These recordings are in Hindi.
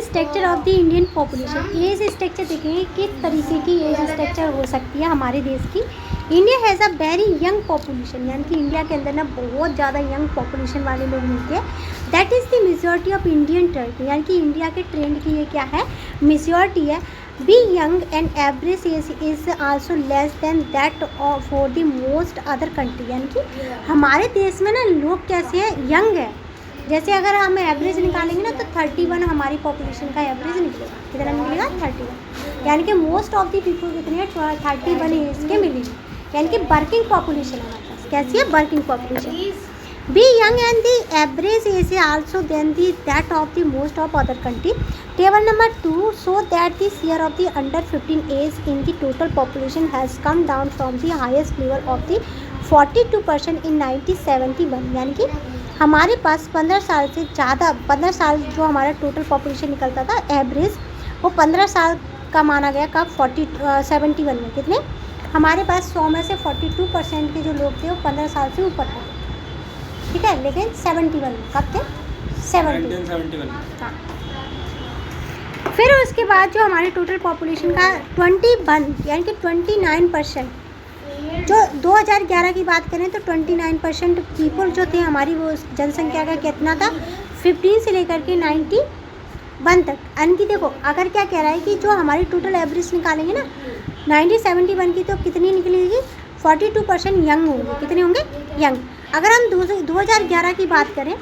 Structure of the Indian population, age structure देखेंगे किस तरीके की एज स्ट्रक्चर हो सकती है हमारे देश की। India has a very young population, यानी कि इंडिया के अंदर ना बहुत ज़्यादा यंग पॉपुलेशन वाले लोग मिलते हैं। That is the majority of Indian trend, यानी कि इंडिया के ट्रेंड की ये क्या है, मेजॉरिटी है। B young and average age is also less than that for the most other country, यानी कि हमारे देश में ना लोग कैसे हैं, यंग है। जैसे अगर हम एवरेज निकालेंगे ना तो 31 हमारी पॉपुलेशन का एवरेज निकलेगा, कितना निकलेगा 31, यानी कि मोस्ट ऑफ दी पीपल कितने हैं 31 एज के मिलेंगे, यानी कि वर्किंग पॉपुलेशन हमारे पास कैसी है, working population. Be young and the average age है also then the that of the most of other country. Table number 2 show that the share of the under 15 age in the total population has come down from the highest level of the 42% in 1971, यानी कि हमारे पास 15 साल से ज़्यादा, 15 साल जो हमारा टोटल पॉपुलेशन निकलता था एवरेज, वो 15 साल का माना गया। कब 71 में कितने हमारे पास 100 में से 42% के जो लोग थे वो 15 साल से ऊपर थे, ठीक है। लेकिन 71 में कब थे, 71। हाँ, फिर उसके बाद जो हमारे टोटल पॉपुलेशन का 21 यानी कि 29%, जो 2011 की बात करें तो 29% पीपल जो थे हमारी, वो जनसंख्या का कितना था 15 से लेकर के 91 तक। यानी कि देखो अगर क्या कह रहा है कि जो हमारी टोटल एवरेज निकालेंगे ना 1971 की, तो कितनी निकलेगी 42% यंग होंगे, कितने होंगे यंग। अगर हम 2011 की बात करें,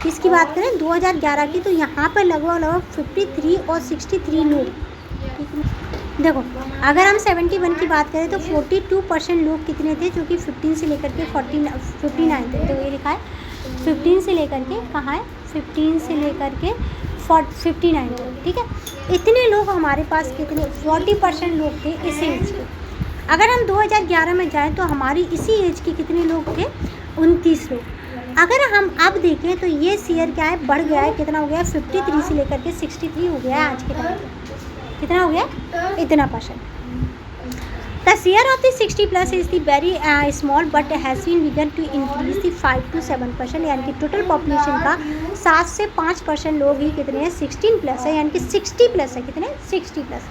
किसकी बात करें 2011 की, तो यहाँ पर लगभग 53 और 63 लोग। देखो अगर हम 71 की बात करें तो 42% लोग कितने थे, जो कि 15 से लेकर के 59 तक। तो ये लिखा है 15 से लेकर के, कहाँ है 15 से लेकर के 59 तक, ठीक है। इतने लोग हमारे पास कितने 40% लोग थे इस एज के। अगर हम 2011 में जाएं तो हमारी इसी एज के कितने लोग थे 29 लोग। अगर हम अब देखें तो ये शेयर क्या है, बढ़ गया है, कितना हो गया 53 से लेकर के 63 हो गया है आज के टाइम पे। कितना हो गया, इतना %। The share of the 60+ is the very small but has been began to increase the 5 to 7%, यानी कि टोटल पॉपुलेशन का 7 से 5% लोग ही कितने हैं 16+ है, यानी कि 60+ है, कितने 60+।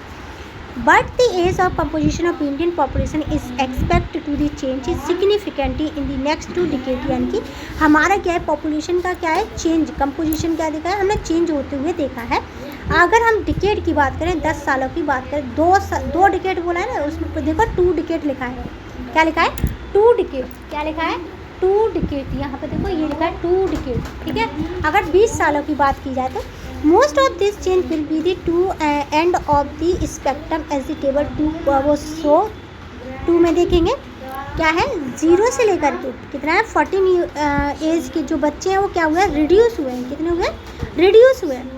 But the age of composition of Indian population is expect to the change significantly in the next 2 decade, यानी कि हमारा क्या है पॉपुलेशन का क्या है चेंज, कंपोजिशन क्या देखा है हमने चेंज होते हुए देखा है। अगर हम डिकेड की बात करें 10 सालों की बात करें, 2 डिकेड बोला है ना, उसमें देखो 2 डिकेड लिखा है, क्या लिखा है 2 डिकेड, क्या लिखा है 2 डिकेड, यहाँ पे देखो ये लिखा है 2 डिकेड, ठीक है। अगर 20 सालों की बात की जाए तो most of this change will be the two end of the spectrum as the table 2 वो शो 2 में देखेंगे क्या है 0 से लेकर के कितना है 14 एज के जो बच्चे हैं वो क्या हुए रिड्यूस हुए हैं, कितने हुए रिड्यूस हुए हैं,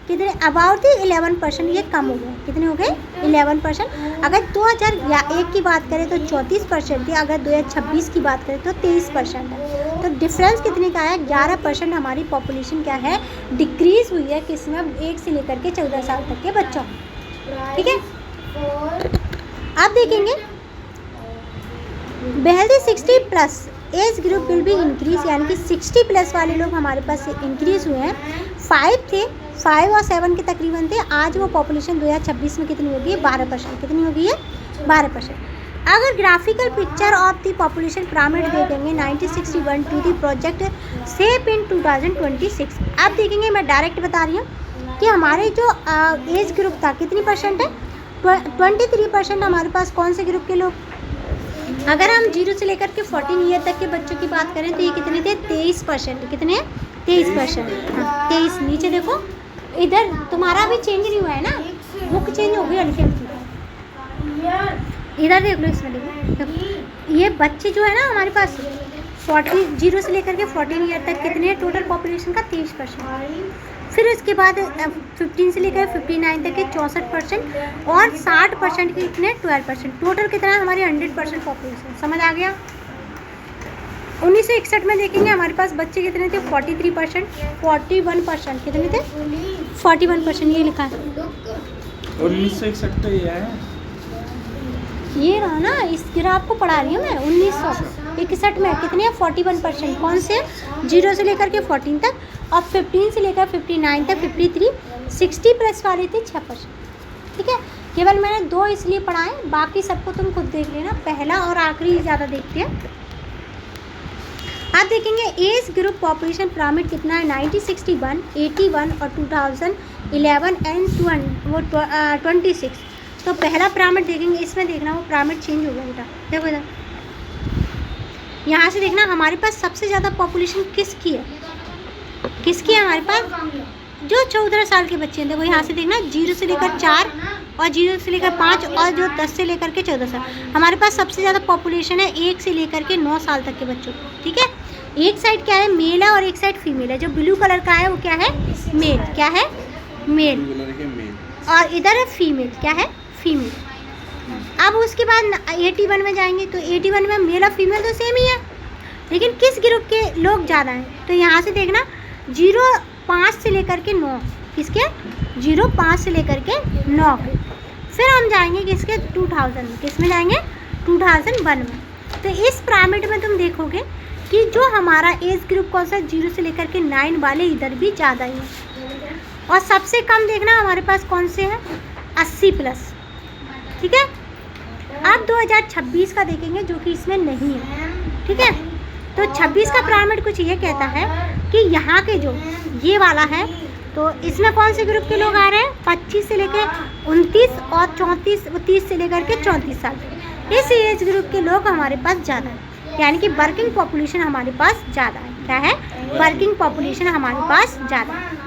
कितने अबाउट द 11%, ये कम हो गए, कितने हो गए 11%। अगर 2001 की बात करें तो 34% थी, अगर 2026 की बात करें तो 23% है। तो डिफरेंस कितने का है 11% हमारी पॉपुलेशन क्या है डिक्रीज हुई है, किसमें 1 से लेकर के 14 साल तक के बच्चों, ठीक है। अब देखेंगे बेहल्दी 60+ age group will be increase, यानी कि 60+ वाले लोग हमारे पास इंक्रीज हुए हैं। 5 थे, 5 और 7 के तकरीबन थे, आज वो पॉपुलेशन 2026 में कितनी होगी 12%, कितनी होगी है 12%। अगर graphical picture of the population pyramid देखेंगे 1961 to the project shape in 2026, अब देखेंगे मैं डायरेक्ट बता रही हूँ कि हमारे जो एज ग्रुप था कितनी % है 23% हमारे पास कौन से ग्रुप के लोग। अगर हम 0 से लेकर के 14 ईयर तक के बच्चों की बात करें तो ये कितने थे 23%, कितने 23%, हाँ 23। नीचे देखो इधर तुम्हारा भी चेंज नहीं हुआ है ना, बुक चेंज हो गई अल्फेम की, इधर देख लो इसमें देखो ये बच्चे जो है ना हमारे पास 0 से लेकर के 14 ईयर तक कितने टोटल पॉपुलेशन का 23%। फिर उसके बाद 15 से लेकर 59 तक के 64% और 60% के कितने 12%, टोटल कितना हमारे 100% पॉपुलेशन, समझ आ गया। 1961 में देखेंगे हमारे पास बच्चे कितने थे 43%, 41% कितने थे 41%, ये लिखा है 1961 तो ये है, ये रहा ना, इस ग्राफ को पढ़ा रही हूँ मैं। 1961 में कितने 41%, कौन से 0 से लेकर के 14 तक, और 15 से लेकर 59 तक 53, 60+ वाले थे 6%। ठीक है, केवल मैंने 2 इसलिए पढ़ाए, बाकी सबको तुम खुद देख लेना, पहला और आखिरी ज़्यादा देखते हैं। आप देखेंगे एज ग्रुप पॉपुलेशन पिरामिड कितना है, 1961, 81 और 2011 एंड 26। तो पहला पिरामिड देखेंगे, इसमें देखना वो पिरामिड चेंज हो गया बेटा। देखो इधर, यहाँ से देखना हमारे पास सबसे ज़्यादा पॉपुलेशन किसकी है, किसकी है हमारे पास, जो 14 साल के बच्चे हैं। देखो यहाँ से देखना 0 से लेकर 4 और 0 से लेकर 5 और जो 10 से लेकर के 14 साल, हमारे पास सबसे ज़्यादा पॉपुलेशन है 1 से लेकर के 9 साल तक के बच्चों की। ठीक है, एक साइड क्या है मेल है और एक साइड फीमेल है। जो ब्लू कलर का है वो क्या है, मेल, क्या है, मेल, और इधर है फीमेल, क्या है, फीमेल। अब उसके बाद 81 में जाएंगे तो 81 में मेल और फीमेल तो सेम ही है, लेकिन किस ग्रुप के लोग ज़्यादा हैं, तो यहाँ से देखना 0.5 से लेकर के 9, किसके, 0.5 से लेकर के 9 के। फिर हम जाएंगे किसके, 2000 में, किस में जाएंगे, 2001 में। तो इस पिरामिड में तुम देखोगे कि जो हमारा एज ग्रुप कौन सा, 0 से लेकर के 9 वाले इधर भी ज़्यादा ही है, और सबसे कम देखना हमारे पास कौन से हैं, 80+। ठीक है, अब 2026 का देखेंगे जो कि इसमें नहीं है। ठीक है, तो 26 का पिरामिड कुछ ये कहता है कि यहाँ के जो ये वाला है, तो इसमें कौन से ग्रुप के लोग आ रहे हैं, 25 से लेकर 29 और 30 से लेकर के 34 साल। इस एज ग्रुप के लोग हमारे पास ज़्यादा है, यानी कि वर्किंग पॉपुलेशन हमारे पास ज़्यादा है। क्या है, वर्किंग पॉपुलेशन हमारे पास ज़्यादा है।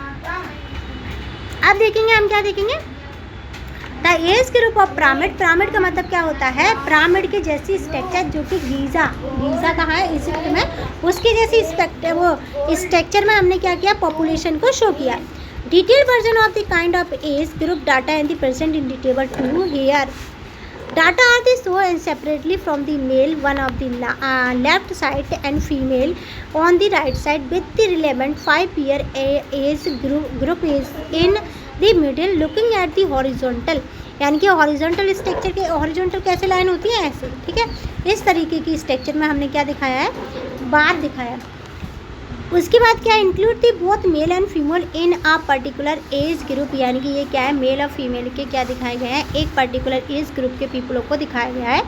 अब देखेंगे हम क्या देखेंगे, the age group of pyramid. Pyramid का मतलब क्या होता है, पिरामिड के जैसी स्ट्रक्चर, जो कि गीज़ा कहाँ है, इजिप्ट में, उसकी जैसी वो स्ट्रक्चर में हमने क्या किया, पॉपुलेशन को शो किया। Detail version of the kind of age group data in the present in the table 2 here. Data are the shown separately from the male one of the left side and female on the right side with the relevant 5-year age group is in the middle looking at the horizontal, यानी कि हॉरिजॉन्टल स्ट्रक्चर के, हॉरिजॉन्टल कैसे लाइन होती है, ऐसे। ठीक है, इस तरीके की स्ट्रक्चर में हमने क्या दिखाया है, बार दिखाया। उसके बाद क्या, include the both male and female in a particular age group, यानी कि ये क्या है, मेल और फीमेल के क्या दिखाए गए हैं, एक पर्टिकुलर एज ग्रुप के पीपलों को दिखाया गया है।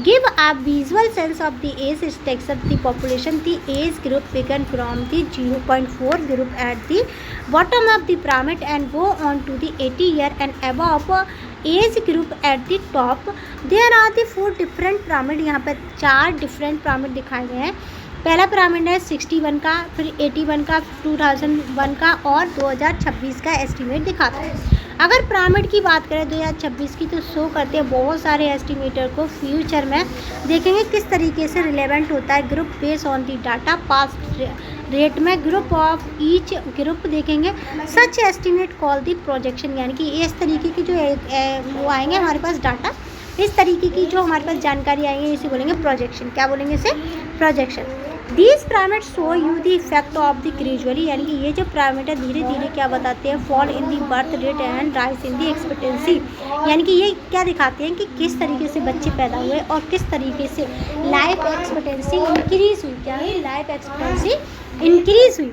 Give a visual sense of the age structure the population the age group begin from the 0.4 group at the bottom of the pyramid and go on to the 80 year and above age group at the top. There are the 4 different pyramid, यहाँ पर 4 डिफरेंट पिरामिड दिखाए गए हैं। पहला पिरामिड है 61 का, फिर 81 का, 2001 का और 2026 का एस्टीमेट दिखाता है। अगर पिरामिड की बात करें 2026 की, तो शो करते हैं बहुत सारे एस्टीमेटर को फ्यूचर में देखेंगे किस तरीके से रिलेवेंट होता है group based on the data past rate में ग्रुप ऑफ ईच ग्रुप देखेंगे। सच एस्टीमेट कॉल दी प्रोजेक्शन, यानी कि इस तरीके की जो वो आएंगे हमारे पास डाटा, इस तरीके की जो हमारे पास जानकारी आएंगी, इसे बोलेंगे प्रोजेक्शन। क्या बोलेंगे इसे, projection. These pyramid show you the effect of the gradually, यानी कि ये जो पिरामिड है धीरे धीरे क्या बताते हैं, fall in the birth rate and rise in the expectancy, यानी कि ये क्या दिखाते हैं कि किस तरीके से बच्चे पैदा हुए और किस तरीके से लाइफ एक्सपेक्टेंसी इंक्रीज हुई। क्या है, लाइफ एक्सपेक्टेंसी इंक्रीज हुई।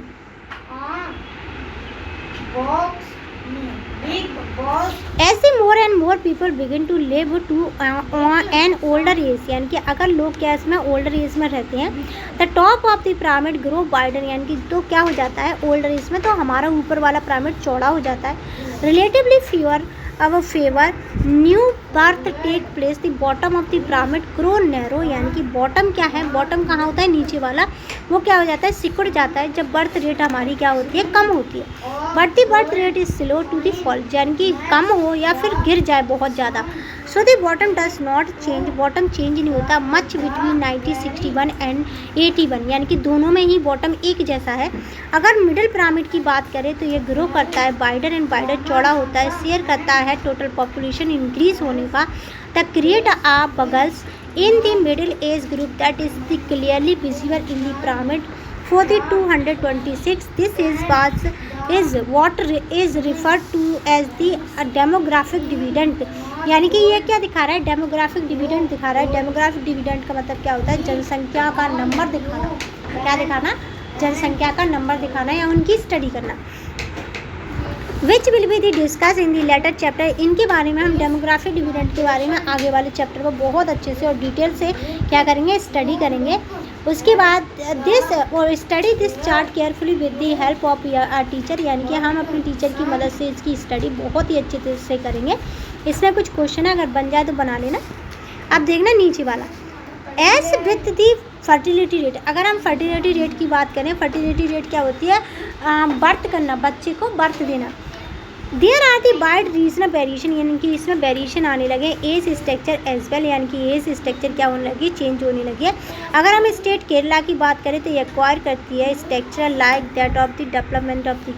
As the more and more people begin to live to an older age, यानी कि अगर लोग क्या इसमें ओल्डर एज में रहते हैं, the top of the pyramid grow wider, यानी कि तो क्या हो जाता है ओल्डर एज में, तो हमारा ऊपर वाला पिरामिड चौड़ा हो जाता है। रिलेटिवली फ्यूअर अब fewer new birth take place, the bottom of the pyramid grow narrow, यानी कि बॉटम क्या है, बॉटम कहाँ होता है, नीचे वाला, वो क्या हो जाता है, सिकुड़ जाता है जब बर्थ रेट हमारी क्या होती है, कम होती है। But the birth rate is slow to the fall, यानी कि कम हो या फिर गिर जाए बहुत ज़्यादा। So the bottom does not change, bottom change नहीं होता मच बिटवीन 1961 एंड 81, यानी कि दोनों में ही बॉटम एक जैसा है। अगर मिडिल पिरामिड की बात करें तो ये ग्रो करता है, वाइडर एंड वाइडर, चौड़ा होता है, शेयर करता है टोटल पॉपुलेशन इंक्रीज होने का। The create a bulges in the middle age group that is the clearly visible in the pyramid for the 226. This is what is referred to as the demographic dividend, यानी कि ये क्या दिखा रहा है, डेमोग्राफिक डिविडेंड दिखा रहा है। डेमोग्राफिक डिविडेंड का मतलब क्या होता है, जनसंख्या का नंबर दिखाना। क्या दिखाना, जनसंख्या का नंबर दिखाना या उनकी स्टडी करना। Which will be the discuss in the later chapter. इनके बारे में हम डेमोग्राफिक डिविडेंड के बारे में आगे वाले चैप्टर को बहुत अच्छे से और डिटेल से क्या करेंगे, स्टडी करेंगे। उसके बाद दिस और study this chart carefully with the help of our teacher, यानी कि हम अपने टीचर की मदद से इसकी स्टडी बहुत ही अच्छे तरह से करेंगे। इसमें कुछ क्वेश्चन है, अगर बन जाए तो बना लेना। अब देखना नीचे वाला, as with the fertility rate. अगर हम फर्टिलिटी रेट की बात करें, फर्टिलिटी रेट क्या होती है, बर्थ करना, बच्चे को बर्थ देना। There are the wide regional variation, यानी कि इसमें वेरिएशन आने लगे। एज स्ट्रक्चर एज वेल, यानी कि एज स्ट्रक्चर क्या होने लगी, चेंज होने लगी है। अगर हम स्टेट केरला की बात करें तो ये एक्वायर करती है structure like that of the development of the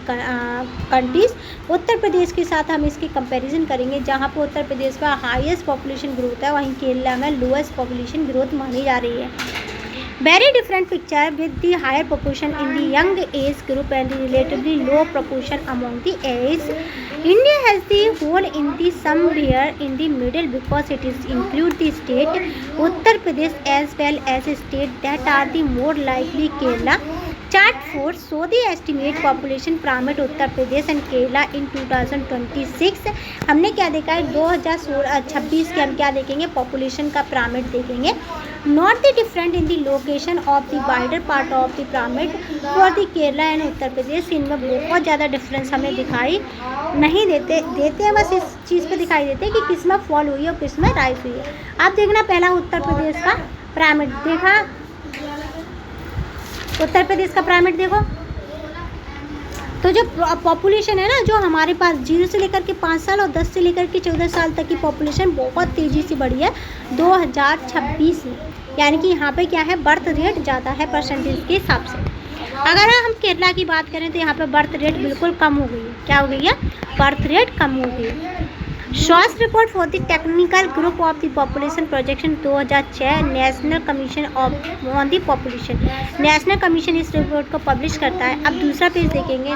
countries. Uttar Pradesh के साथ हम इसकी कंपैरिजन करेंगे, जहाँ पर उत्तर प्रदेश का हाईएस्ट पॉपुलेशन ग्रोथ है, वहीं केरला में लोएस्ट पॉपुलेशन ग्रोथ मानी जा रही है। Very different picture with the higher proportion in the young age group and the relatively low proportion among the age. India has the whole in the somewhere in the middle because it is include the state Uttar Pradesh as well as state that are the more likely Kerala. Chart 4 show the estimate population pyramid Uttar Pradesh and Kerala in 2026। हमने क्या देखा है, 2026 के हम क्या देखेंगे, पॉपुलेशन का पिरामिड देखेंगे। Not the different in the location of the wider part of the pyramid for the Kerala and Uttar Pradesh. इनमें बहुत ज़्यादा डिफरेंस हमें दिखाई नहीं देते हैं, बस इस चीज़ पे दिखाई देते हैं कि किस में फॉल हुई है और किस में राइज हुई है। आप देखना पहला उत्तर प्रदेश का पिरामिड देखा, उत्तर प्रदेश का पिरामिड देखो, तो जो पॉपुलेशन है ना, जो हमारे पास 0 से लेकर के 5 साल और 10 से लेकर के 14 साल तक की पॉपुलेशन बहुत तेज़ी से बढ़ी है 2026 में, यानी कि यहाँ पे क्या है, बर्थ रेट ज़्यादा है परसेंटेज के हिसाब से। अगर हम केरला की बात करें तो यहाँ पे बर्थ रेट बिल्कुल कम हो गई है। क्या हो गई है, बर्थ रेट कम हो गई है। Short report for the technical group of the population projection 2006 national commission on the population. National commission इस रिपोर्ट को पब्लिश करता है। अब दूसरा पेज देखेंगे,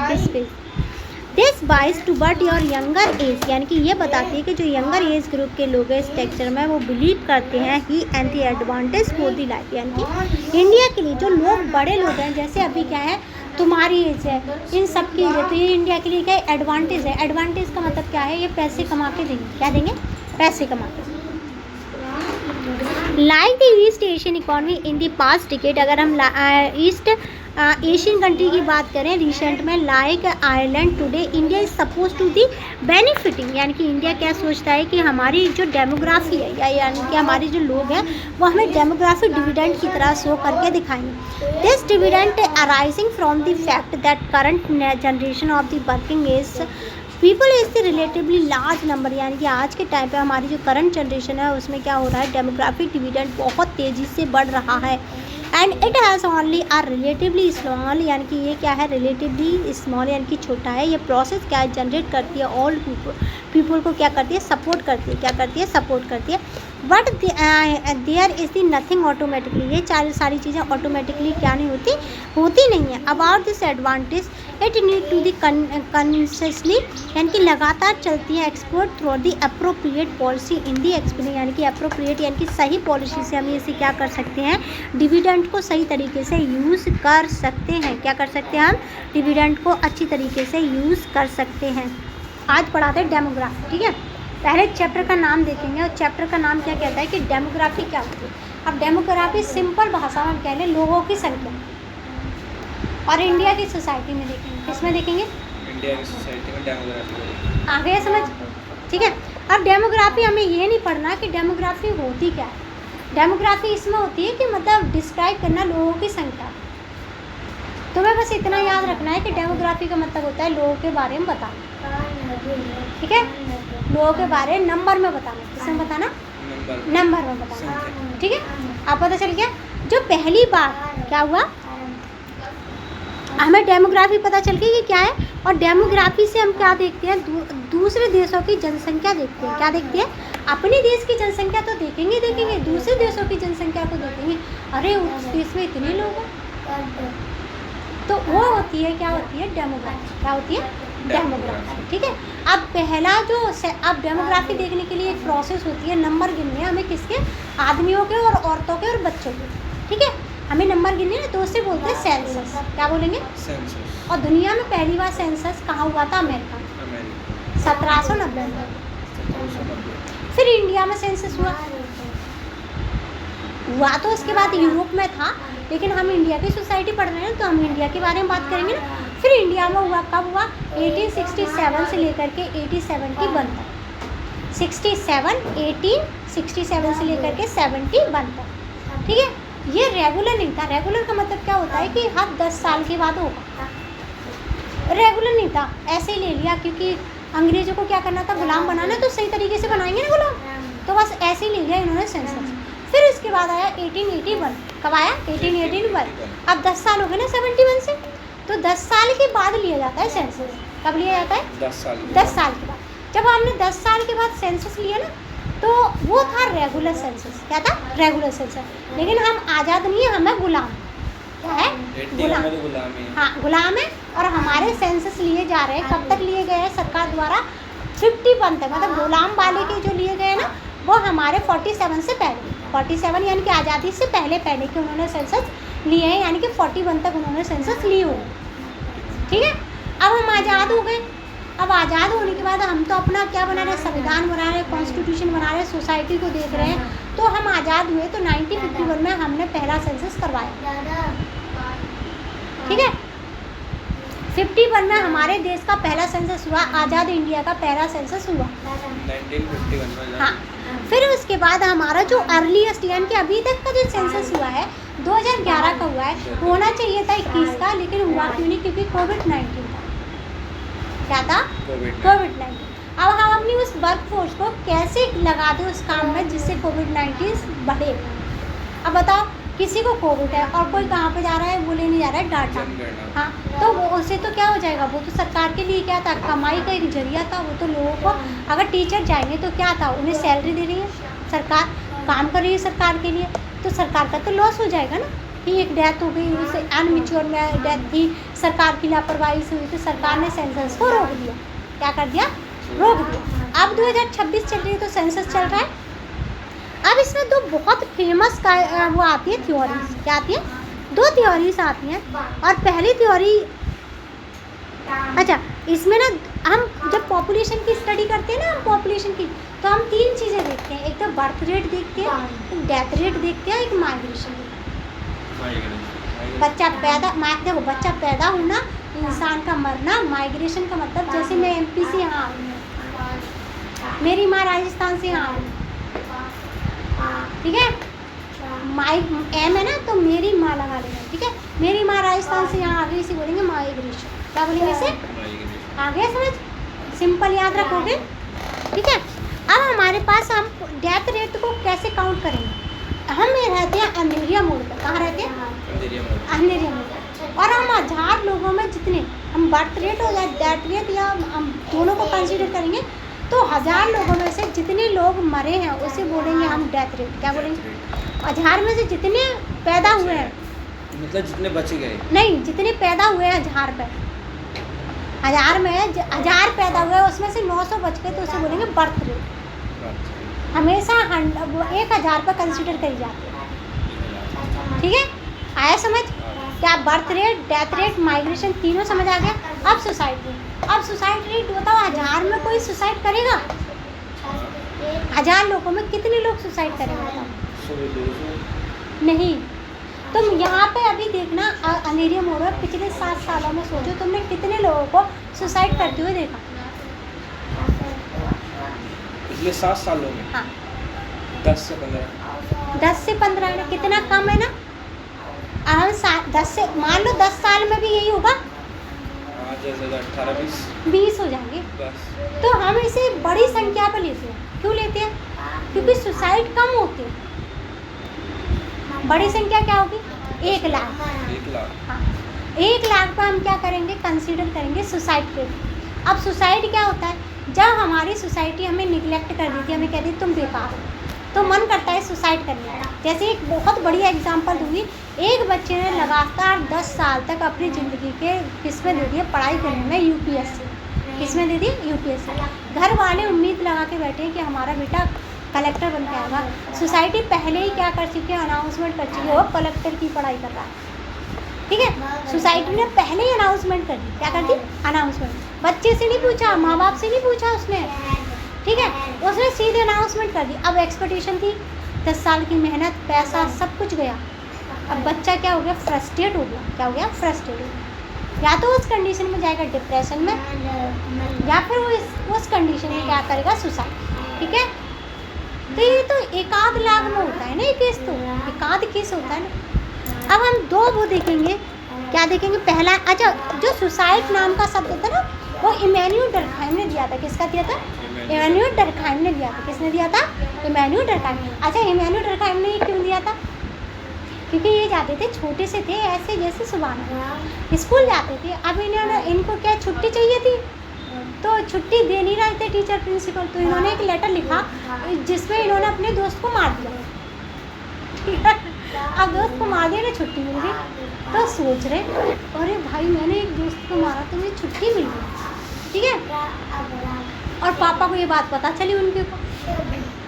this bias to but your younger age, यानी कि ये बताती है कि जो यंगर एज ग्रुप के लोग हैं इस टेक्चर में, वो बिलीव करते हैं ही and the advantage for the life, यानी कि इंडिया के लिए जो लोग बड़े लोग हैं, जैसे अभी क्या है तुम्हारी एज है, इन सब की एज है, तो ये इंडिया के लिए क्या एडवांटेज है। एडवांटेज का मतलब क्या है, ये पैसे कमा के देंगे, क्या देंगे, पैसे कमा के। Like the east Asian economy in the past decade, अगर हम ईस्ट एशियन कंट्री की बात करें रिसेंट में, like Ireland today India is suppose to the benefiting, यानी कि इंडिया क्या सोचता है कि हमारी जो डेमोग्राफी है, या यानी कि हमारे जो लोग हैं वो हमें डेमोग्राफिक डिविडेंड की तरह शो करके दिखाएंगे। This dividend arising from the fact that current generation of the working age people is the relatively large number, यानी कि आज के टाइम पे हमारी जो करंट जनरेशन है उसमें क्या हो रहा है, डेमोग्राफिक डिविडेंड बहुत तेज़ी से बढ़ रहा है। And it has only are relatively small, यानी कि ये क्या है, रिलेटिवली स्मॉल यानी कि छोटा है। ये प्रोसेस क्या है, जनरेट करती है ओल्ड पीपल को क्या करती है, सपोर्ट करती है, क्या करती है, सपोर्ट करती है। But there is the nothing automatically, ये सारी चीज़ें ऑटोमेटिकली क्या नहीं होती नहीं है। About this advantage it need to the consciously, यानी कि लगातार चलती है export through the appropriate policy in the experience, यानी कि अप्रोप्रिएट यानी कि सही पॉलिसी से हम इसे क्या कर सकते हैं, डिविडेंड को सही तरीके से यूज़ कर सकते हैं। क्या कर सकते हैं हम, डिविडेंड को अच्छी तरीके से यूज़ कर सकते हैं। आज पढ़ाते हैं डेमोग्राफी, ठीक है। पहले चैप्टर का नाम देखेंगे और चैप्टर का नाम क्या कहता है कि डेमोग्राफी क्या होती है। अब डेमोग्राफी सिंपल भाषा में कह लें लोगों की संख्या, और इंडिया की सोसाइटी में देखेंगे, किसमें देखेंगे, इंडिया की सोसाइटी में डेमोग्राफी। आ गया समझ, ठीक है। अब डेमोग्राफी हमें ये नहीं पढ़ना कि डेमोग्राफी होती क्या है। डेमोग्राफी इसमें होती है कि मतलब डिस्क्राइब करना लोगों की संख्या। तुम्हें बस इतना याद रखना है कि डेमोग्राफी का मतलब होता है लोगों के बारे में बताना, ठीक है, लोगों के बारे में नंबर में बताना। किसमें बताना, नंबर में बताना, ठीक है। आप पता चल गया। जो पहली बार क्या हुआ, हमें डेमोग्राफी पता चल गई कि क्या है, और डेमोग्राफी से हम क्या देखते हैं, दूसरे देशों की जनसंख्या देखते हैं। क्या देखते हैं, अपने देश की जनसंख्या तो देखेंगे, दूसरे देशों की जनसंख्या को देखेंगे, अरे उस देश में इतने लोग हैं, तो वो होती है, क्या होती है, डेमोग्राफी। क्या होती है, डेमोग्राफी, ठीक है। अब पहला जो अब डेमोग्राफी देखने के लिए एक प्रोसेस होती है, नंबर गिनने हमें किसके, आदमियों के और औरतों के और बच्चों के, ठीक है। हमें नंबर गिनने ना, तो उससे बोलते हैं सेंसस। क्या बोलेंगे, सेंसस। और दुनिया में पहली बार सेंसस कहाँ हुआ था, अमेरिका। 1790 में। 1790। फिर इंडिया में सेंसस हुआ तो उसके बाद यूरोप में था, लेकिन हम इंडिया की सोसाइटी पढ़ रहे हैं तो हम इंडिया के बारे में बात करेंगे ना। फिर इंडिया में हुआ कब हुआ? 1867 से लेकर के 87 की 1 तक। 1867 से लेकर के 71 तक, ठीक है। ये रेगुलर नहीं था। रेगुलर का मतलब क्या होता है कि हर 10 साल के बाद होगा। रेगुलर नहीं था, ऐसे ही ले लिया क्योंकि अंग्रेजों को क्या करना था? गुलाम बनाना, तो सही तरीके से बनाएंगे ना गुलाम, तो बस ऐसे ही ले लिया इन्होंने सेंसस। फिर उसके बाद आया 1881। कब आया? 1881। अब 10 साल हो गए ना 71 से, तो 10 साल के बाद लिया जाता है सेंसस। कब लिया जाता है? 10 साल 10 साल के बाद। जब हमने 10 साल के बाद सेंसस लिया ना, तो वो था रेगुलर सेंसस। क्या था? Regular census. लेकिन हम आज़ाद नहीं है, हमें गुलाम। क्या है? गुलाम। गुलाम है। हाँ, गुलाम है। और हमारे सेंसस लिए जा रहे हैं, कब तक लिए गए हैं सरकार द्वारा? 51 तक। मतलब गुलाम वाले के जो लिए गए ना, वो हमारे 47 से पहले, 47 यानी कि आज़ादी से पहले पहले के उन्होंने सेंसस लिए हैं, यानी कि 41 तक उन्होंने सेंसस लिए हुए। ठीक है। अब हम आज़ाद हो गए। अब आज़ाद होने के बाद हम तो अपना क्या बना रहे हैं? संविधान बना रहे हैं, कॉन्स्टिट्यूशन बना रहे हैं, सोसाइटी को देख रहे हैं। तो हम आज़ाद हुए तो 1951 में हमने पहला सेंसस करवाया। ठीक है। 51 में हमारे देश का पहला सेंसस हुआ, आज़ाद इंडिया का पहला सेंसस हुआ 1951 में। हाँ। फिर उसके बाद हमारा जो अर्लीस्ट यानी कि अभी तक का जो सेंसस हुआ है 2011 का हुआ है। होना चाहिए था 21 का, लेकिन हुआ क्यों नहीं? क्योंकि कोविड-19 था। क्या था? कोविड-19। अब हम अपनी उस वर्कफोर्स को कैसे लगा दें उस काम में जिससे कोविड-19 बढ़े। अब बताओ, किसी को कोविड है और कोई कहाँ पे जा रहा है? वो लेने जा रहा है डाटा। हाँ, तो वो उससे तो क्या हो जाएगा? वो तो सरकार के लिए क्या था? कमाई का एक जरिया था। वो तो लोगों को, अगर टीचर जाएंगे तो क्या था? उन्हें सैलरी दे रही है सरकार, काम कर रही है सरकार के लिए, तो सरकार का तो लॉस हो जाएगा ना कि एक डेथ हो गई, उसे अनमिच्योर में डेथ थी, सरकार की लापरवाही से हुई, तो सरकार ने सेंसस को रोक दिया। क्या कर दिया? रोक दिया। अब 2026 चल रही है तो सेंसस चल रहा है। अब इसमें दो बहुत फेमस का वो आती है थ्योरीज। क्या आती है? 2 थ्योरीज आती हैं। और पहली थ्योरी, अच्छा, इसमें ना हम जब पॉपुलेशन की स्टडी करते हैं ना, हम पॉपुलेशन की, तो हम 3 चीज़ें देखते हैं। एक तो बर्थ रेट देखते हैं, एक डेथ रेट देखते हैं, एक माइग्रेशन। बच्चा पैदा, देखो, बच्चा पैदा होना, इंसान का मरना। माइग्रेशन का मतलब जैसे मैं MP से यहाँ आई हूँ, मेरी माँ राजस्थान से यहाँ आई, ठीक है। M है ना, तो मेरी माँ लगा लेना, ठीक है। मेरी माँ राजस्थान से यहाँ आ गई, इसे बोलेंगे माइग्रेशन। क्या बोलेंगे इसे? आ गया समझ? सिंपल याद रखोगे, ठीक है। अब हमारे पास हम डेथ रेट को कैसे काउंट करेंगे? हम ये रहते हैं अंधेरिया मोड़ पर। कहाँ रहते हैं? अंधेरिया मोड़ पर। और हम 1000 लोगों में जितने हम बर्थ रेट हो या डेथ रेट या हम दोनों को कंसीडर करेंगे, तो 1000 लोगों में से जितने लोग मरे हैं उसे बोलेंगे हम डेथ रेट। क्या बोलेंगे? 1000 में से जितने पैदा हुए हैं, मतलब जितने बच गए नहीं, जितने पैदा हुए हैं 1000 पे, 1000 में 1000 पैदा हुए उसमें से 900 बच गए, तो उसे बोलेंगे बर्थ रेट। हमेशा 1000 पर कंसिडर करी जाती है, ठीक है। आया समझ? क्या birth rate, death rate, migration तीनों समझ आ गया। अब सुसाइड रेट। अब सुसाइड रेट बताओ, 1000 में कोई सुसाइड करेगा? 1000 लोगों में कितने लोग सुसाइड करेंगे बताओ? नहीं। तुम यहाँ पे अभी देखना, अंधेरिया मोड़ पर पिछले 7 सालों में सोचो तुमने कितने लोगों को सुसाइड करते हुए देखा? पिछले 7 सालों में? हाँ, 10 से 15। 10 से 15 है ना, कितना कम है ना। हम 10 से, मान लो 10 साल में भी यही होगा, जैसे 18-20 20 हो जाएंगे। बस। तो हम इसे बड़ी संख्या पर लेते हैं। क्यों लेते हैं? क्योंकि सुसाइड कम होते हैं। बड़ी संख्या क्या होगी? 1 लाख। 1 लाख। हाँ, 1 लाख पर हम क्या करेंगे? कंसीडर करेंगे सुसाइड रेट। अब सुसाइड क्या होता है? जब हमारी सोसाइटी हमें निगलेक्ट कर देती है, हमें कहती है तुम बेकार हो, तो मन करता है सुसाइड करने का। जैसे एक बहुत बढ़िया एग्जांपल दूंगी, एक बच्चे ने लगातार 10 साल तक अपनी ज़िंदगी के किस्में दे दिए पढ़ाई करने में, UPSC किस्में दे दी, UPSC। घर वाले उम्मीद लगा के बैठे हैं कि हमारा बेटा कलेक्टर बन के आएगा। सोसाइटी पहले ही क्या कर चुकी है? अनाउंसमेंट कर चुकी है, वो कलेक्टर की पढ़ाई कर रहा है, ठीक है। सोसाइटी ने पहले ही अनाउंसमेंट कर दी। क्या कर दी? अनाउंसमेंट। बच्चे से नहीं पूछा, माँ बाप से नहीं पूछा उसने, ठीक है, उसने सीधे अनाउंसमेंट कर दी। अब एक्सपेक्टेशन थी 10 साल की मेहनत, पैसा सब कुछ गया। अब बच्चा क्या हो गया, फ्रस्ट्रेट हो गया। क्या हो गया, फ्रस्ट्रेट हो गया। या तो उस कंडीशन में जाएगा डिप्रेशन में, या फिर वो उस कंडीशन में क्या करेगा, सुसाइड। ठीक है, तो ये तो एकाध लाख में होता है ना ये केस, तो एकाध केस होता है ना। अब हम दो वो देखेंगे, क्या देखेंगे, पहला, अच्छा जो सुसाइड नाम का शब्द था ना, वो इमैनुअल डर्कहाइम ने दिया था। किसका दिया था, इमैनुअल डर्कहाइम ने दिया था। किसने दिया था, इमैनुअल डर्कहाइम। अच्छा इमैनुअल डर्कहाइम ने क्यों दिया था, क्योंकि ये जाते थे, छोटे से थे ऐसे जैसे सुबह स्कूल जाते थे। अब इनको क्या छुट्टी चाहिए थी, तो छुट्टी दे नहीं रहे थे टीचर प्रिंसिपल, तो इन्होंने एक लेटर लिखा जिसमें इन्होंने अपने दोस्त को मार दिया। ठीक है, अब दोस्त को मार दिया ना, छुट्टी मिल गई। तो सोच रहे, अरे भाई मैंने एक दोस्त को मारा तो मुझे छुट्टी मिल गई। ठीक है, और पापा को ये बात पता चली उनके को,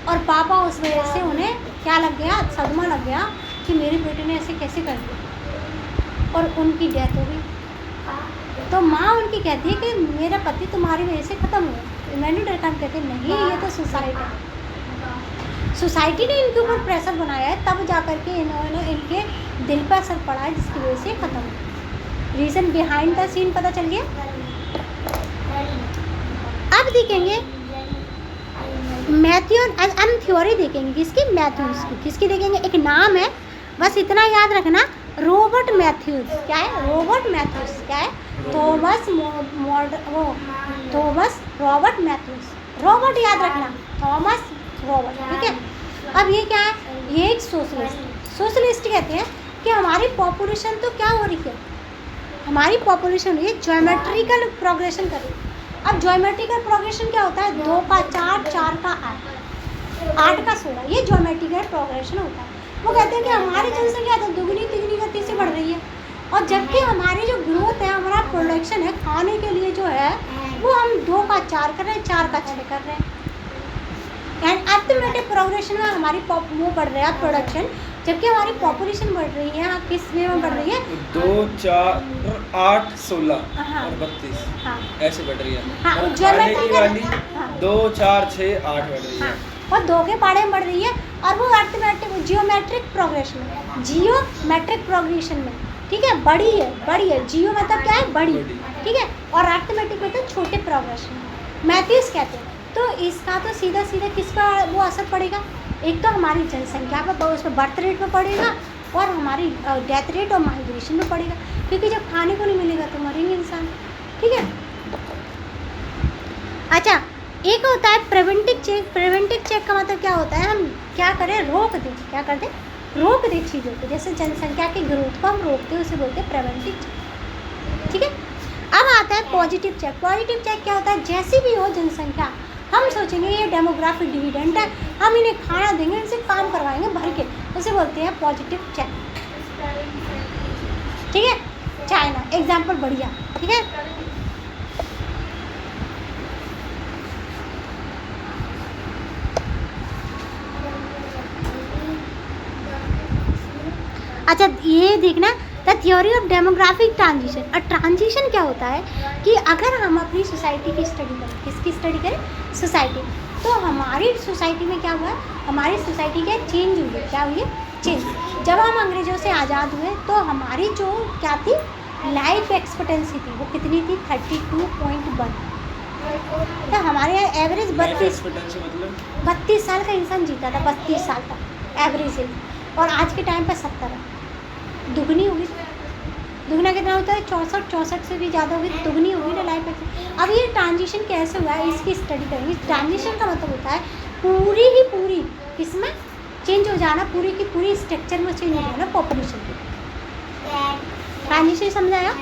और पापा उस वजह से उन्हें क्या लग गया, सदमा लग गया कि मेरे बेटे ने ऐसे कैसे कर दिया, और उनकी डेथ हो गई। तो माँ उनकी कहती है कि मेरा पति तुम्हारी वजह से ख़त्म हुआ। इमैनुअल डर्कहाइम कहते नहीं, ये तो सुसाइड है। सोसाइटी ने इनके ऊपर प्रेशर बनाया है, तब जा कर के इन्होंने इनके दिल पर असर पड़ा है, जिसकी वजह से ख़त्म हुआ। रीज़न बिहाइंड द सीन पता चल गया। अब देखेंगे मैथ्यू, हम थ्योरी देखेंगे किसकी, मैथ्यूज़ की। किसकी देखेंगे, एक नाम है, बस इतना याद रखना, रॉबर्ट मैथ्यूज़। क्या है, रॉबर्ट मैथ्यूज़। क्या है, थॉमस रॉबर्ट मैथ्यूज़। रॉबर्ट याद रखना, थॉमस रॉबर्ट। ठीक है, अब ये क्या है, ये एक सोशलिस्ट कहते हैं कि हमारी पॉपुलेशन तो क्या हो रही है, हमारी पॉपुलेशन ये ज्योमेट्रिकल प्रोग्रेशन कर रही है। अब ज्योमेट्रिकल प्रोग्रेशन क्या होता है, 2 का 4, 4 का 8, 8 का 16, ये ज्योमेट्रिकल प्रोग्रेशन होता है। वो कहते हैं कि हमारी जनसंख्या तो दुगनी तिगनी गति से बढ़ रही है, और जबकि हमारी जो ग्रोथ है, हमारा प्रोडक्शन है खाने के लिए जो है, वो हम 2 का 4 कर रहे हैं, 4 का 6 कर रहे हैं। एंड अर्थमेटिक प्रोग्रेशन में हमारी वो बढ़ रहा है प्रोडक्शन, जबकि हमारी पॉपुलेशन बढ़ रही है। हाँ, किस वे में बढ़ रही है, 2, 4, 8, 16 हाँ, और 32 हाँ, ऐसे बढ़ रही है। हाँ, और ज्योमेट्रिकल, खाने की वाली हाँ, 2, 4, 6, 8 बढ़ रही है। हाँ, और 2 के पाड़े में बढ़ रही है, और वो अर्थमेटिक जियोमेट्रिक प्रोग्रेशन में, जियोमेट्रिक प्रोग्रेशन में, ठीक है, बड़ी है। जियो मतलब क्या है, बड़ी, ठीक है, और अर्थमेटिक मतलब छोटे प्रोग्रेशन। मैथ्यूज़ कहते हैं। तो इसका तो सीधा सीधा किस पर वो असर पड़ेगा, एक तो हमारी जनसंख्या पर, उस पर बर्थ रेट पर पड़ेगा, और हमारी डेथ रेट और माइग्रेशन में पड़ेगा, क्योंकि जब खाने को नहीं मिलेगा तो मरेंगे इंसान। ठीक है, अच्छा एक होता है प्रिवेंटिव चेक। प्रिवेंटिव चेक का मतलब क्या होता है, हम क्या करें, रोक दें। क्या कर दें, रोक दें चीज़ों को, जैसे जनसंख्या की ग्रोथ को हम रोकते हैं, उसे बोलते हैं प्रिवेंटिव चेक। ठीक है, अब आता है पॉजिटिव चेक। पॉजिटिव चेक क्या होता है, जैसी भी हो जनसंख्या, हम सोचेंगे ये डेमोग्राफिक डिविडेंड है, हम इन्हें खाना देंगे, इनसे काम करवाएंगे भर के, उसे बोलते हैं पॉजिटिव चेक। ठीक है, चाइना एग्जाम्पल बढ़िया। ठीक है, अच्छा ये देखना, the theory of demographic transition. और ट्रांजिशन क्या होता है कि अगर हम अपनी सोसाइटी की स्टडी करें, किसकी स्टडी करें, सोसाइटी, तो हमारी सोसाइटी में क्या हुआ, हमारी सोसाइटी क्या चेंज हुई है, क्या हुई है, चेंज। जब हम अंग्रेज़ों से आज़ाद हुए तो हमारी जो क्या थी, लाइफ एक्सपेक्टेंसी थी, वो कितनी थी, 32.1। तो हमारे यहाँ एवरेज 32 साल का इंसान जीता था, 32 साल तक एवरेज एज, और आज के टाइम पर 70 है, दुगनी होगी। दुगना कितना होता है, 64 से भी ज़्यादा होगी, दुगनी होगी ना लाइफ एक्सपेक्टेंसी। अब ये ट्रांजिशन कैसे हुआ है, इसकी स्टडी करेंगे। ट्रांजिशन का मतलब होता है पूरी किसमें चेंज हो जाना, पूरी की पूरी स्ट्रक्चर में चेंज हो जाना पॉपुलेशन की। ट्रांजिशन समझाया।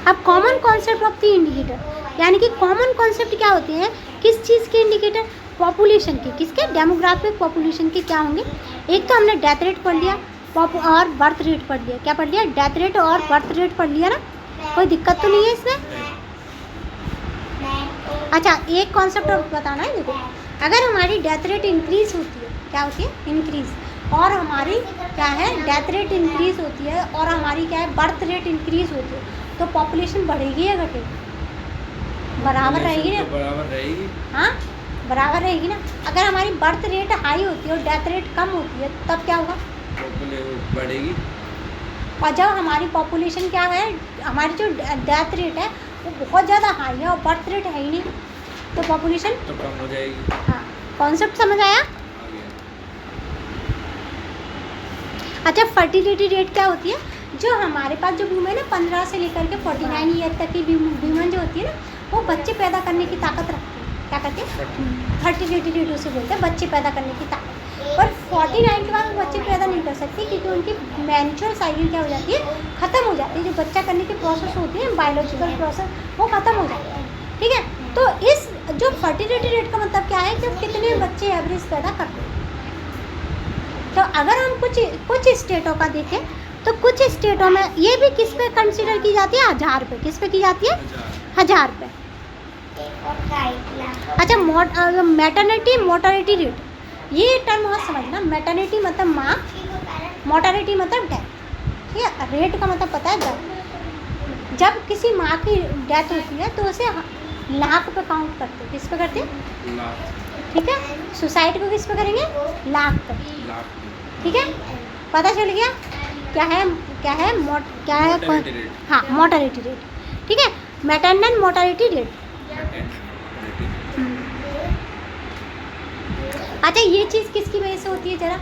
अब common concept of the indicator, यानी कि कॉमन कॉन्सेप्ट क्या होते हैं, किस चीज़ के इंडिकेटर, पॉपुलेशन के, किसके, डेमोग्राफिक पॉपुलेशन के। क्या होंगे, एक तो हमने डेथ रेट पढ़ लिया और बर्थ रेट पढ़ लिया। क्या पढ़ लिया, डेथ रेट और बर्थ रेट पढ़ लिया ना, कोई दिक्कत तो नहीं है इसमें। अच्छा एक कॉन्सेप्ट और बताना है, देखो, अगर हमारी डेथ रेट इंक्रीज होती है, क्या होती है, इंक्रीज, और हमारी क्या है डेथ रेट इंक्रीज होती है, और हमारी क्या है बर्थ रेट इंक्रीज होती है, तो पॉपुलेशन बढ़ेगी या घटेगी? बराबर रहेगी ना? तो बराबर रहेगी। हाँ, बराबर रहेगी ना। अगर हमारी बर्थ रेट हाई होती है और डेथ रेट कम होती है तब क्या होगा? पॉपुलेशन बढ़ेगी। और जब हमारी पॉपुलेशन क्या है, हमारी जो डेथ रेट है वो बहुत ज़्यादा हाई है और बर्थ रेट है ही नहीं, तो पॉपुलेशन तो कम हो जाएगी। हाँ, कॉन्सेप्ट समझ आया? आ गया। अच्छा, फर्टिलिटी रेट क्या होती है? जो हमारे पास जो वुमेन है 15 से लेकर के 49 ईयर तक की वुमेन जो होती है ना, वो बच्चे पैदा करने की ताकत रखती है। क्या कहते हैं? फर्टिलिटी रेट उसे बोलते हैं, बच्चे पैदा करने की ताकत। पर 49 के बाद वो बच्चे पैदा नहीं कर सकती, क्योंकि उनकी मैच्योर साइकिल क्या हो जाती है, ख़त्म हो जाती है। जो बच्चा करने की प्रोसेस होती है, बायोलॉजिकल प्रोसेस, वो ख़त्म हो जाती है। ठीक है, तो इस जो फर्टिलिटी रेट का मतलब क्या है कि कितने बच्चे एवरेज पैदा करते हैं। तो अगर हम कुछ स्टेटों का देखें, तो कुछ स्टेटों में ये भी किस पे कंसीडर की जाती है? 1000 पे। किस पे की जाती है? 1000 पे। अच्छा, मैटरनिटी मोर्टालिटी रेट, ये टर्म बहुत समझना। मैटरनिटी मतलब माँ, मोर्टालिटी मतलब डेथ। ठीक है, रेट का मतलब पता है डेथ। जब किसी माँ की डेथ होती है तो उसे लाख पे काउंट करते हैं। किस पे करते हैं? लाख। ठीक है, सुसाइड को किस पे करेंगे? लाख पे। लाख। ठीक है, पता चल गया क्या है Mortality rate। हाँ, मोर्टालिटी रेट। ठीक है, मैटरनल मोर्टालिटी रेट। अच्छा, ये चीज़ किसकी वजह से होती है जरा?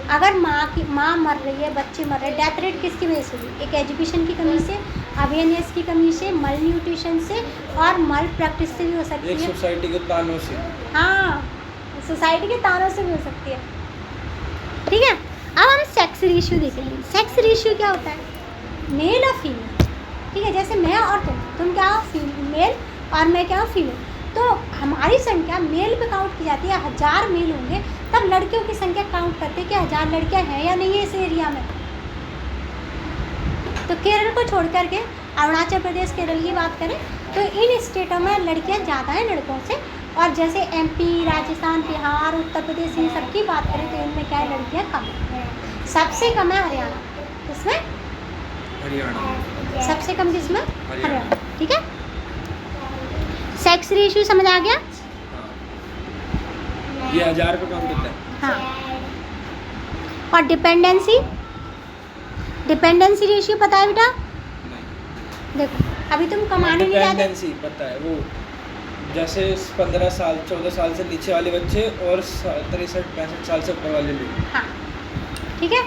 अगर माँ मर रही है, बच्चे मर रहे हैं, डेथ रेट किसकी वजह से होगी? एक एजुकेशन की कमी से, अवेयरनेस की कमी से, मल न्यूट्रिशन से और मल प्रैक्टिस से भी हो सकती एक है। सोसाइटी के तानों से। हाँ, सोसाइटी के तानों से भी हो सकती है। ठीक है, अब हम सेक्स रेशियो देखेंगे। सेक्स रेशियो क्या होता है? मेल और फीमेल। ठीक है, जैसे मैं और तुम क्या हो? मेल, और मैं क्या हूँ? फीमेल। तो हमारी संख्या मेल पे काउंट की जाती है। 1000 मेल होंगे तब लड़कियों की संख्या काउंट करते हैं कि 1000 लड़कियां हैं या नहीं है इस एरिया में। तो केरल को छोड़ करके अरुणाचल प्रदेश, केरल की बात करें तो इन स्टेटों में लड़कियां ज़्यादा हैं लड़कों से। और जैसे MP, राजस्थान, बिहार, उत्तर प्रदेश, इन सब की बात करें तो इनमें क्या है? लड़कियां कम है। सबसे कम है हरियाणा। किसमें? हरियाणा। सबसे कम किसमें? हरियाणा। हरियाणा। ठीक है, सेक्स रेशियो समझ आ गया? हाँ। ये 1000 पे काउंट होता है। हाँ। और डिपेंडेंसी रेशियो पता है बेटा? नहीं। देखो, अभी तुम कमाने नहीं जाते। डिपेंडेंसी पता है, वो जैसे 15 साल 14 साल से नीचे वाले बच्चे और 63-65 साल से ऊपर वाले लोग। हाँ, ठीक है।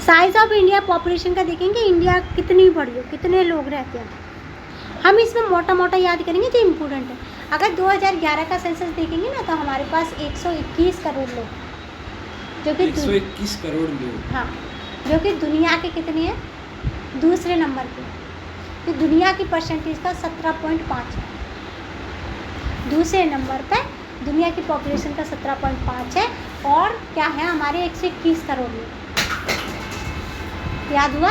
साइज ऑफ इंडिया पॉपुलेशन का देखेंगे, इंडिया कितनी बड़ी हो, कितने लोग रहते हैं। हम इसमें मोटा मोटा याद करेंगे जो इम्पोर्टेंट है। अगर 2011 का सेंसस देखेंगे ना तो हमारे पास 121 करोड़ लोग, जो कि 121 करोड़ लोग। हाँ, जो कि दुनिया के कितने हैं? दूसरे नंबर पे। तो दुनिया की परसेंटेज का 17.5 है। दूसरे नंबर पे दुनिया की पॉपुलेशन का 17.5 है। और क्या है? हमारे 121 करोड़ लोग। याद हुआ?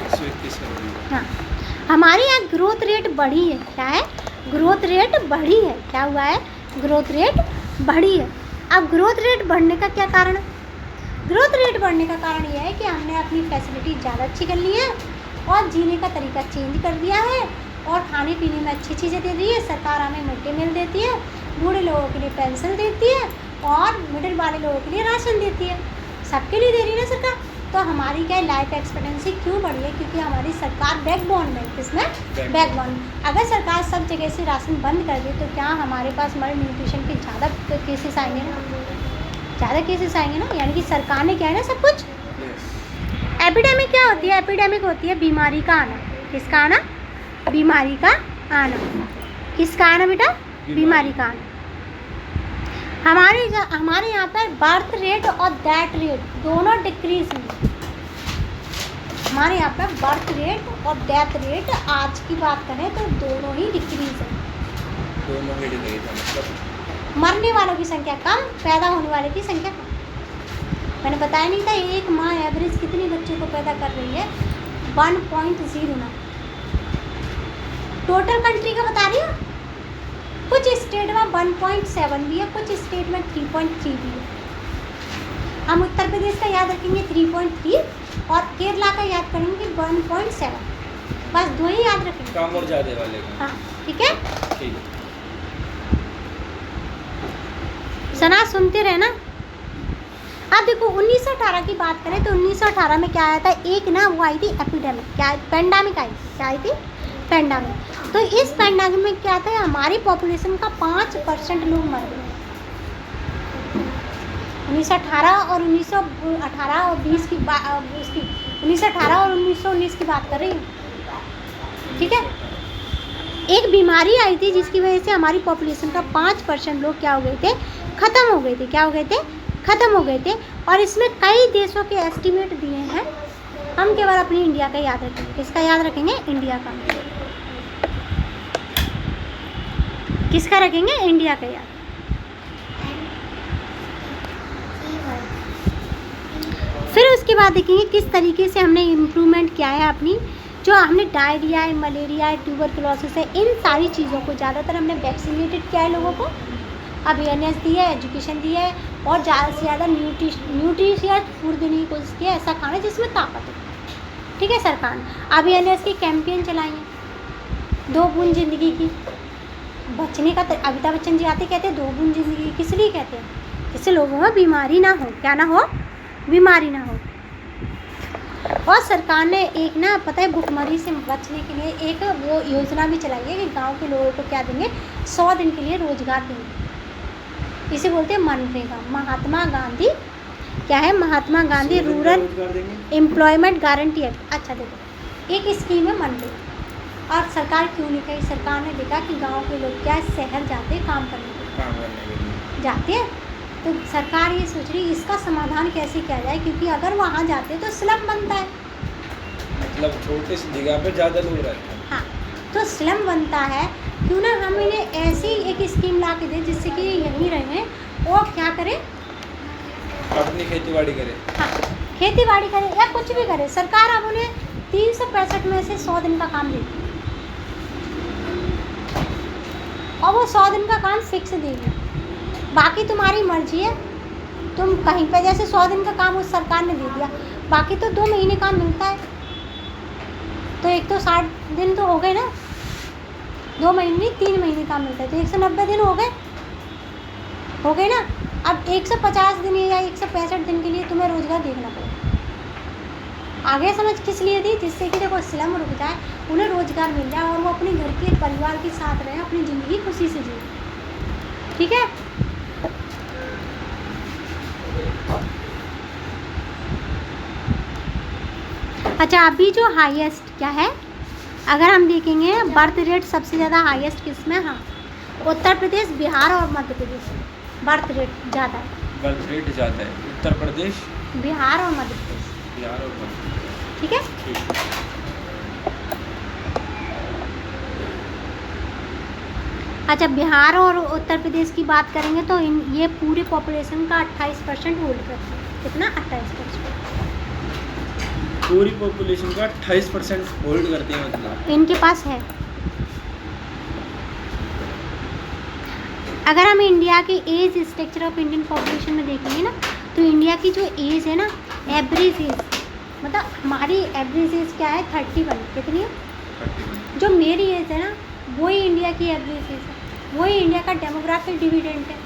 121 करोड़ लोग। हाँ, हमारे यहाँ ग्रोथ रेट बढ़ी है। क्या है? ग्रोथ रेट बढ़ी है। क्या हुआ है? ग्रोथ रेट बढ़ी है। अब ग्रोथ रेट बढ़ने का क्या कारण? ग्रोथ रेट बढ़ने का कारण यह है कि हमने अपनी फैसिलिटी ज़्यादा अच्छी कर ली है और जीने का तरीका चेंज कर दिया है और खाने पीने में अच्छी चीज़ें दे दी है। सरकार हमें मिड डे मील देती है, बूढ़े लोगों के लिए पेंशन देती है और मिडिल वाले लोगों के लिए राशन देती है। सबके लिए दे रही है ना सरकार। तो हमारी क्या लाइफ एक्सपेक्टेंसी क्यों बढ़ी है? क्योंकि हमारी सरकार बैकबोन में, किसमें? बैकबोन। अगर सरकार सब जगह से राशन बंद कर दे तो क्या हमारे पास मल न्यूट्रिशन के ज़्यादा केसेस आएंगे ना? ज़्यादा केसेस आएंगे ना। यानी कि सरकार ने क्या है ना सब कुछ। एपिडेमिक क्या होती है? एपिडेमिक होती है बीमारी का आना। किसका आना? बीमारी का आना। किसका आना बेटा? बीमारी का आना। हमारे यहाँ पर बर्थ रेट और डेथ रेट दोनों डिक्रीज हुई। हमारे यहाँ पर बर्थ रेट और डेथ रेट आज की बात करें तो दोनों ही डिक्रीज है। दोनों ही डिक्रीज है, मतलब मरने वालों की संख्या कम, पैदा होने वाले की संख्या कम। मैंने बताया नहीं था एक माँ एवरेज कितने बच्चों को पैदा कर रही है? 1.09। टोटल कंट्री का बता रही हूँ, कुछ स्टेट में 1.7 भी है, कुछ स्टेट में 3.3 भी है। हम उत्तर प्रदेश का याद रखेंगे 3.3 और केरला का याद करेंगे 1.7, बस दो ही याद रखेंगे। कम और ज़्यादा वाले का। हाँ ठीक है, ठीक है। सना सुनते रहे ना। अब देखो 1918 की बात करें तो 1918 में क्या आया था, एक ना वो आई थी एपिडेमिक, क्या पेंडेमिक आई, क्या आई थी, पेंडेमिक। तो इस पेंडेमिक में क्या था, हमारी पॉपुलेशन का 5% लोग मर गए। 1918 और 1918 और 20 की उसकी 1918 और 1919 की बात कर रही हूँ, ठीक है। एक बीमारी आई थी जिसकी वजह से हमारी पॉपुलेशन का 5% लोग क्या हो गए थे, ख़त्म हो गए थे। क्या हो गए थे, ख़त्म हो गए थे। और इसमें कई देशों के एस्टिमेट दिए हैं, हम केवल अपनी इंडिया का याद रखेंगे। किसका याद रखेंगे, इंडिया का। किसका रखेंगे, इंडिया का याद। फिर उसके बाद देखेंगे किस तरीके से हमने इम्प्रूवमेंट किया है अपनी, जो हमने डायरिया है, मलेरिया है, ट्यूबरकुलोसिस है, इन सारी चीज़ों को ज़्यादातर हमने वैक्सीनेटेड किया है, लोगों को अवेयरनेस दी है, एजुकेशन दी है, और ज़्यादा से ज़्यादा न्यूट्रिशियस फूड देने की कोशिश की है, ऐसा खाना जिसमें ताकत हो, ठीक है। सरकार ने अवेयरनेस की कैंपेन चलाई है, 2 बूंद जिंदगी की बचने का। अमिताभ बच्चन जी आते कहते हैं 2 बूंद जिंदगी, किस लिए कहते हैं, जिससे लोगों में बीमारी ना हो, क्या ना हो, बीमारी ना हो। और सरकार ने एक ना पता है भुखमरी से बचने के लिए एक वो योजना भी चलाई है कि गांव के लोगों को क्या देंगे, 100 दिन के लिए रोजगार देंगे। इसे बोलते हैं मनरेगा। महात्मा गांधी क्या है, Mahatma Gandhi rural employment guarantee act. अच्छा देखो, एक स्कीम है मनरेगा। और सरकार क्यों नहीं कही, सरकार ने देखा कि गांव के लोग क्या शहर जाते हैं काम करने के लिए, जाते हैं, तो सरकार ये सोच रही इसका समाधान कैसे किया जाए, क्योंकि अगर वहाँ जाते हैं तो स्लम बनता है, मतलब छोटे सी जगह पे ज़्यादा लोग रहते हैं। हाँ, तो स्लम बनता है, क्यों ना हम इन्हें ऐसी एक स्कीम ला के दें जिससे कि यहीं रहें और क्या करें, अपनी खेती-बाड़ी करें। हाँ, खेती-बाड़ी करें या कुछ भी करें। सरकार अब उन्हें 365 में से 100 दिन का काम देती है, और वो 100 दिन का काम फिक्स देगी, बाकी तुम्हारी मर्जी है। तुम कहीं पे जैसे 100 दिन का काम उस सरकार ने दे दिया, बाकी तो 2 महीने काम मिलता है, तो एक तो 60 दिन तो हो गए ना, 2 महीने नहीं 3 महीने काम मिलता है, तो 190 दिन हो गए ना। अब 150 दिन या 165 दिन के लिए तुम्हें रोजगार देखना पड़ेगा। आगे समझ किस लिए दी, जिससे कि देखो स्लम रुक जाए, उन्हें रोजगार मिल जाए और वो अपने घर के परिवार के साथ रहें, अपनी ज़िंदगी खुशी से जिए, ठीक है। अच्छा, अभी जो हाईएस्ट क्या है, अगर हम देखेंगे बर्थ रेट सबसे ज़्यादा हाईएस्ट किस में, हाँ, उत्तर प्रदेश, बिहार और मध्य प्रदेश में बर्थ रेट ज़्यादा है। बर्थ रेट ज़्यादा है उत्तर प्रदेश, बिहार और मध्य प्रदेश, बिहार और मध्य प्रदेश, ठीक है। ठीक है। अच्छा, बिहार और उत्तर प्रदेश की बात करेंगे तो ये पूरे पॉपुलेशन का 28% होल्ड करते हैं। कितना? 28%। पूरी पॉपुलेशन का 28% होल्ड करते हैं, मतलब इनके पास है। अगर हम इंडिया के age structure of Indian population में देखेंगे ना, तो इंडिया की जो एज है ना, एवरेज एज, मतलब हमारी एवरेज एज क्या है, 31। कितनी है? 31। जो मेरी एज है ना, वही इंडिया की एवरेज एज है, वही इंडिया का डेमोग्राफिक डिविडेंड है।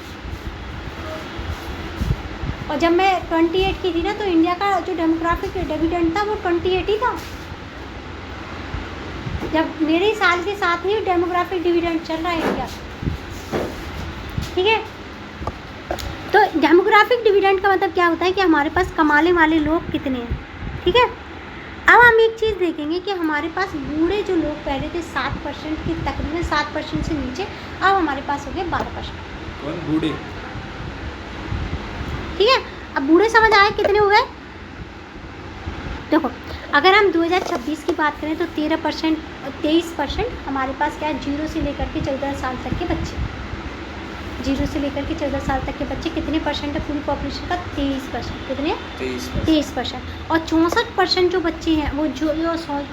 और जब मैं 28 की थी ना, तो इंडिया का जो डेमोग्राफिक डिविडेंड था वो 28 ही था। जब मेरे साल के साथ ही डेमोग्राफिक डिविडेंड चल रहा है इंडिया, ठीक है। तो डेमोग्राफिक डिविडेंड का मतलब क्या होता है कि हमारे पास कमाने वाले लोग कितने हैं, ठीक है। अब हम एक चीज़ देखेंगे कि हमारे पास बूढ़े जो लोग पहले थे 7% की, तकरीबन 7% से नीचे, अब हमारे पास हो गए 12%। कौन? बूढ़े? ठीक है। अब बूढ़े समझ आए कितने हो गए? देखो, अगर हम 2026 की बात करें तो 23% हमारे पास क्या है, 0 से लेकर के 14 साल तक के बच्चे। 0 से लेकर के 14 साल तक के बच्चे कितने परसेंट है पूरी पॉपुलेशन का? 23%। कितने? 23%। और 64% जो बच्चे हैं वो जो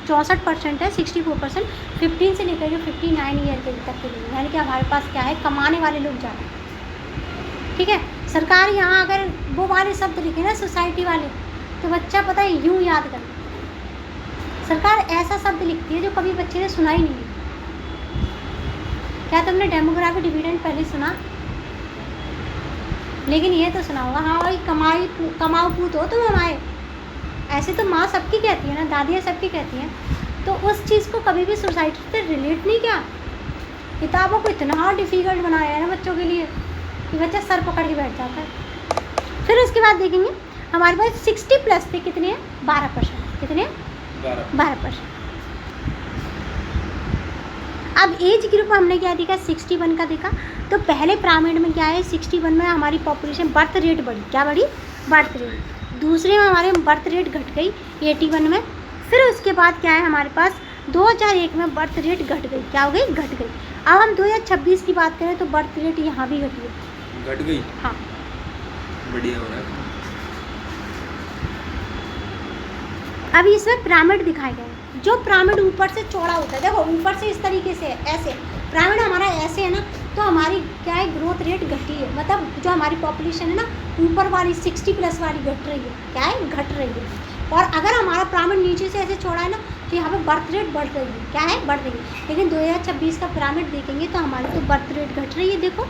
64% है, 64% 15 से लेकर के 59 ईयर के तक के लोग, यानी कि हमारे पास क्या है, कमाने वाले लोग ज़्यादा हैं। ठीक है, सरकार यहाँ अगर वो वाले शब्द लिखे ना सोसाइटी वाले, तो बच्चा पता है यूँ याद कर, सरकार ऐसा शब्द लिखती है जो कभी बच्चे ने सुना ही नहीं है। क्या तुमने डेमोग्राफी डिविडेंड पहले सुना? लेकिन ये तो सुना होगा, हाँ भाई कमाऊ पूत हो तुम हमारे। ऐसे तो माँ सबकी कहती है ना, दादियाँ सबकी कहती हैं, तो उस चीज़ को कभी भी सोसाइटी से रिलेट नहीं किया। किताबों को इतना डिफ़िकल्ट बनाया है ना बच्चों के लिए कि बच्चा सर पकड़ के बैठ जाता है। फिर उसके बाद देखेंगे हमारे पास 60 प्लस थे, कितने हैं? 12%। कितने? 12%। अब एज ग्रुप हमने क्या देखा? 61 का देखा। तो पहले पिरामिड में क्या है, 61 में हमारी पॉपुलेशन बर्थ रेट बढ़ी। क्या बढ़ी? Birth rate. दूसरे में हमारे बर्थ रेट घट गई 81 में। फिर उसके बाद क्या है हमारे पास 2001 में बर्थ रेट घट गई। क्या हो गई? घट गई। अब हम 2026 की बात करें तो बर्थ रेट यहाँ भी घटी है। घट गई? हाँ, बढ़िया हो रहा है। अभी इसमें पिरामिड दिखाए गए हैं। जो पिरामिड ऊपर से चौड़ा होता है, देखो ऊपर से इस तरीके से है, ऐसे पिरामिड हमारा ऐसे है ना, तो हमारी क्या है, ग्रोथ रेट घटी है। मतलब जो हमारी पॉपुलेशन है ना, ऊपर वाली 60 प्लस वाली घट रही है। क्या है? घट रही है। और अगर हमारा पिरामिड नीचे से ऐसे चौड़ा है ना, तो यहाँ पे बर्थ रेट बढ़ रही है। क्या है? बढ़ रही है। लेकिन 2026 का पिरामिड देखेंगे तो हमारी तो बर्थ रेट घट रही है। देखो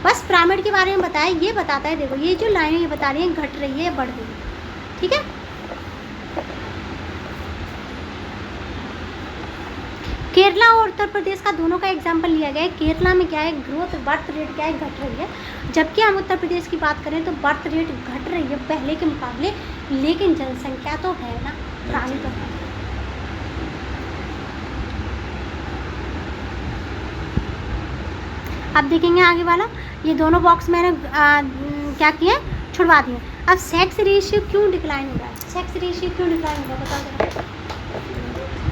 बस पिरामिड के बारे में बताया, ये बताता है, देखो ये जो लाइनें ये बता रही हैं घट रही है, बढ़ रही है। ठीक है, केरला और उत्तर प्रदेश का दोनों का एग्जाम्पल लिया गया है। केरला में क्या है, ग्रोथ बर्थ रेट क्या है, घट रही है, जबकि हम उत्तर प्रदेश की बात करें तो बर्थ रेट घट रही है पहले के मुकाबले, लेकिन जनसंख्या तो है ना, प्राणी तो है। अब देखेंगे आगे वाला, ये दोनों बॉक्स मैंने क्या किए, छुड़वा दिए। अब सेक्स रेशियो क्यों डिक्लाइन हो रहा है? सेक्स रेशियो क्यों डिक्लाइन हो रहा है, बताओ जरा।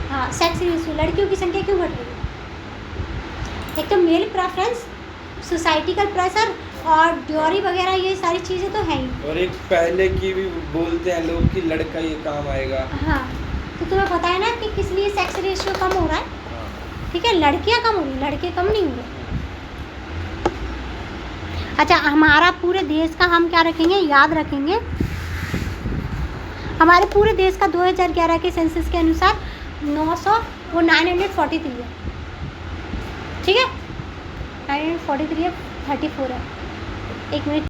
हाँ, सेक्स रेशियो, लड़कियों की संख्या क्यों घट रही है? एक तो मेल प्रेफरेंस, सोसाइटिकल प्रेशर और ड्योरी वगैरह, ये सारी चीज़ें तो हैं ही। और एक पहले की भी बोलते हैं लोग कि लड़का ये काम आएगा। हाँ, तो तुम्हें पता है ना कि किस लिए सेक्स रेशियो कम हो रहा है? हाँ। ठीक है, लड़कियाँ कम हो रही, लड़के कम नहीं हो रहे। अच्छा, हमारा पूरे देश का हम क्या रखेंगे, याद रखेंगे, हमारे पूरे देश का 2011 के सेंसस के अनुसार 943 है। ठीक है, 943 है, 34 है। एक मिनट।